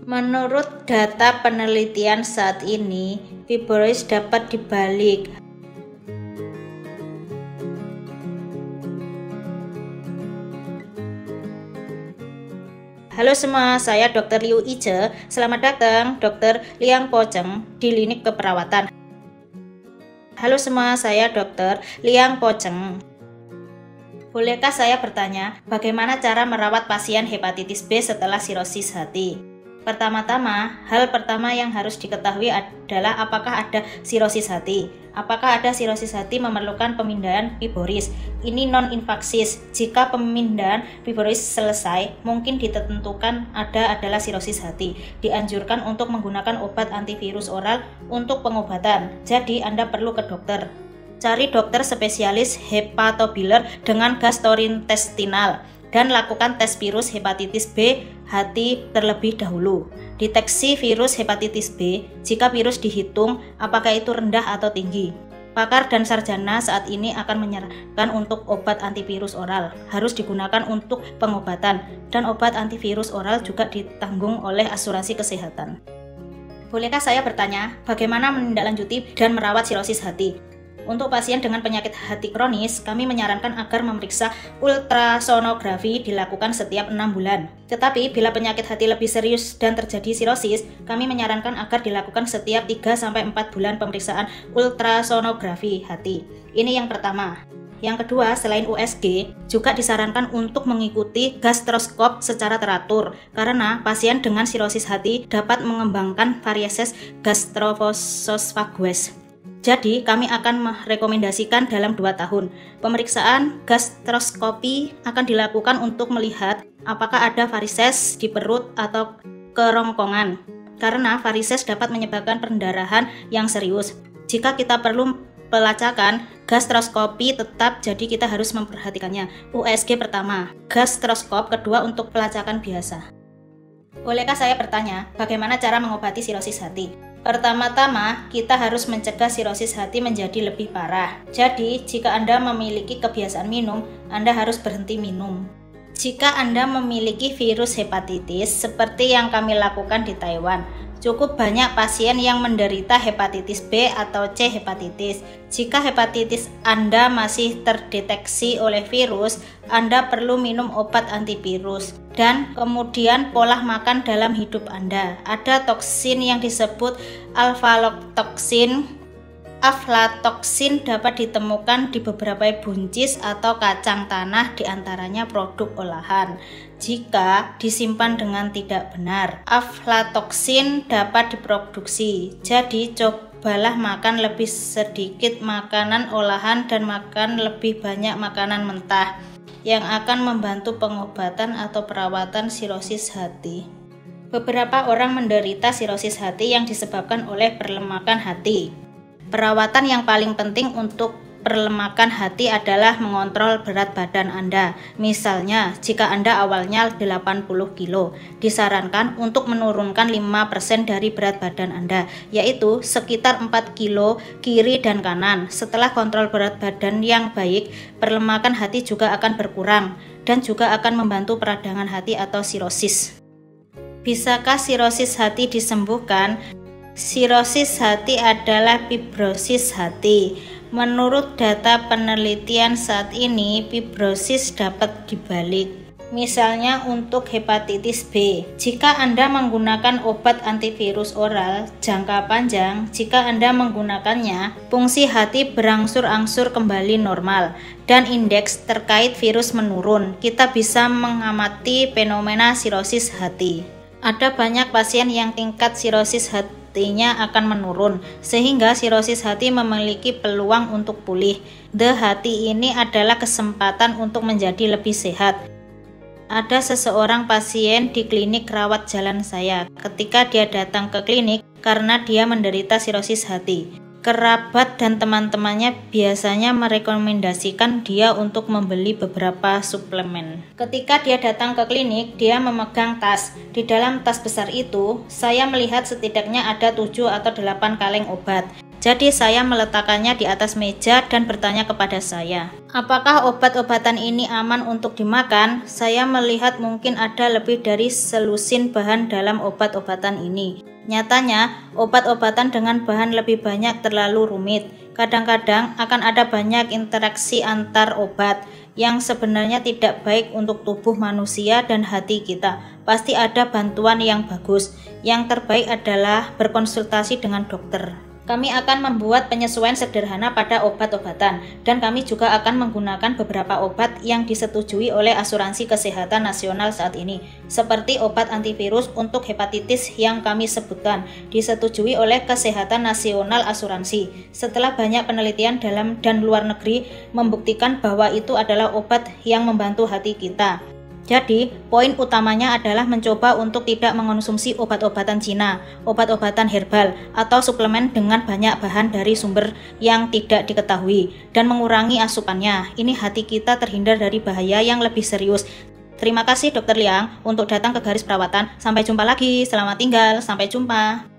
Menurut data penelitian saat ini, fibrosis dapat dibalik. Halo semua, saya Dr. Liu Ice. Selamat datang Dr. Liang Po Cheng di Klinik Keperawatan. Halo semua, saya Dr. Liang Po Cheng. Bolehkah saya bertanya, bagaimana cara merawat pasien hepatitis B setelah sirosis hati? Pertama-tama, hal pertama yang harus diketahui adalah apakah ada sirosis hati. Apakah ada sirosis hati memerlukan pemindahan fibrosis? Ini non-invasif. Jika pemindahan fibrosis selesai, mungkin ditentukan adalah sirosis hati. Dianjurkan untuk menggunakan obat antivirus oral untuk pengobatan. Jadi Anda perlu ke dokter. Cari dokter spesialis hepatobiliar dengan gastrointestinal dan lakukan tes virus hepatitis B hati terlebih dahulu. Deteksi virus hepatitis B, jika virus dihitung apakah itu rendah atau tinggi. Pakar dan sarjana saat ini akan menyarankan untuk obat antivirus oral harus digunakan untuk pengobatan, dan obat antivirus oral juga ditanggung oleh asuransi kesehatan. Bolehkah saya bertanya, bagaimana menindaklanjuti dan merawat sirosis hati? Untuk pasien dengan penyakit hati kronis, kami menyarankan agar memeriksa ultrasonografi dilakukan setiap 6 bulan. Tetapi bila penyakit hati lebih serius dan terjadi sirosis, kami menyarankan agar dilakukan setiap 3-4 bulan pemeriksaan ultrasonografi hati. Ini yang pertama. Yang kedua, selain USG, juga disarankan untuk mengikuti gastroskop secara teratur, karena pasien dengan sirosis hati dapat mengembangkan varieses gastroesophageus. Jadi, kami akan merekomendasikan dalam 2 tahun. Pemeriksaan gastroskopi akan dilakukan untuk melihat apakah ada varises di perut atau kerongkongan, karena varises dapat menyebabkan pendarahan yang serius. Jika kita perlu pelacakan, gastroskopi tetap, jadi kita harus memperhatikannya. USG pertama, gastroskop kedua untuk pelacakan biasa. Bolehkah saya bertanya, bagaimana cara mengobati sirosis hati? Pertama-tama, kita harus mencegah sirosis hati menjadi lebih parah. Jadi, jika Anda memiliki kebiasaan minum, Anda harus berhenti minum. Jika Anda memiliki virus hepatitis, seperti yang kami lakukan di Taiwan, cukup banyak pasien yang menderita hepatitis B atau C hepatitis. Jika hepatitis Anda masih terdeteksi oleh virus, Anda perlu minum obat antivirus. Dan kemudian pola makan dalam hidup Anda. Ada toksin yang disebut aflatoksin. Aflatoksin dapat ditemukan di beberapa buncis atau kacang tanah, diantaranya produk olahan. Jika disimpan dengan tidak benar, aflatoksin dapat diproduksi. Jadi cobalah makan lebih sedikit makanan olahan dan makan lebih banyak makanan mentah, yang akan membantu pengobatan atau perawatan sirosis hati. Beberapa orang menderita sirosis hati yang disebabkan oleh perlemakan hati. Perawatan yang paling penting untuk perlemakan hati adalah mengontrol berat badan Anda. Misalnya, jika Anda awalnya 80 kg, disarankan untuk menurunkan 5% dari berat badan Anda, yaitu sekitar 4 kg kiri dan kanan. Setelah kontrol berat badan yang baik, perlemakan hati juga akan berkurang dan juga akan membantu peradangan hati atau sirosis. Bisakah sirosis hati disembuhkan? Sirosis hati adalah fibrosis hati. Menurut data penelitian saat ini, fibrosis dapat dibalik. Misalnya untuk hepatitis B, jika Anda menggunakan obat antivirus oral jangka panjang, jika Anda menggunakannya, fungsi hati berangsur-angsur kembali normal dan indeks terkait virus menurun. Kita bisa mengamati fenomena sirosis hati. Ada banyak pasien yang tingkat sirosis hatinya akan menurun, sehingga sirosis hati memiliki peluang untuk pulih. The hati ini adalah kesempatan untuk menjadi lebih sehat. Ada seseorang pasien di klinik rawat jalan saya. Ketika dia datang ke klinik karena dia menderita sirosis hati, kerabat dan teman-temannya biasanya merekomendasikan dia untuk membeli beberapa suplemen. Ketika dia datang ke klinik, dia memegang tas. Di dalam tas besar itu, saya melihat setidaknya ada 7 atau 8 kaleng obat. Jadi saya meletakkannya di atas meja dan bertanya kepada saya, apakah obat-obatan ini aman untuk dimakan? Saya melihat mungkin ada lebih dari selusin bahan dalam obat-obatan ini. Nyatanya, obat-obatan dengan bahan lebih banyak terlalu rumit. Kadang-kadang akan ada banyak interaksi antar obat yang sebenarnya tidak baik untuk tubuh manusia dan hati kita. Pasti ada bantuan yang bagus. Yang terbaik adalah berkonsultasi dengan dokter. Kami akan membuat penyesuaian sederhana pada obat-obatan, dan kami juga akan menggunakan beberapa obat yang disetujui oleh Asuransi Kesehatan Nasional saat ini, seperti obat antivirus untuk hepatitis yang kami sebutkan, disetujui oleh Kesehatan Nasional Asuransi. Setelah banyak penelitian dalam dan luar negeri membuktikan bahwa itu adalah obat yang membantu hati kita. Jadi, poin utamanya adalah mencoba untuk tidak mengonsumsi obat-obatan Cina, obat-obatan herbal, atau suplemen dengan banyak bahan dari sumber yang tidak diketahui, dan mengurangi asupannya. Ini hati kita terhindar dari bahaya yang lebih serius. Terima kasih Dr. Liang untuk datang ke Garis Perawatan. Sampai jumpa lagi, selamat tinggal, sampai jumpa.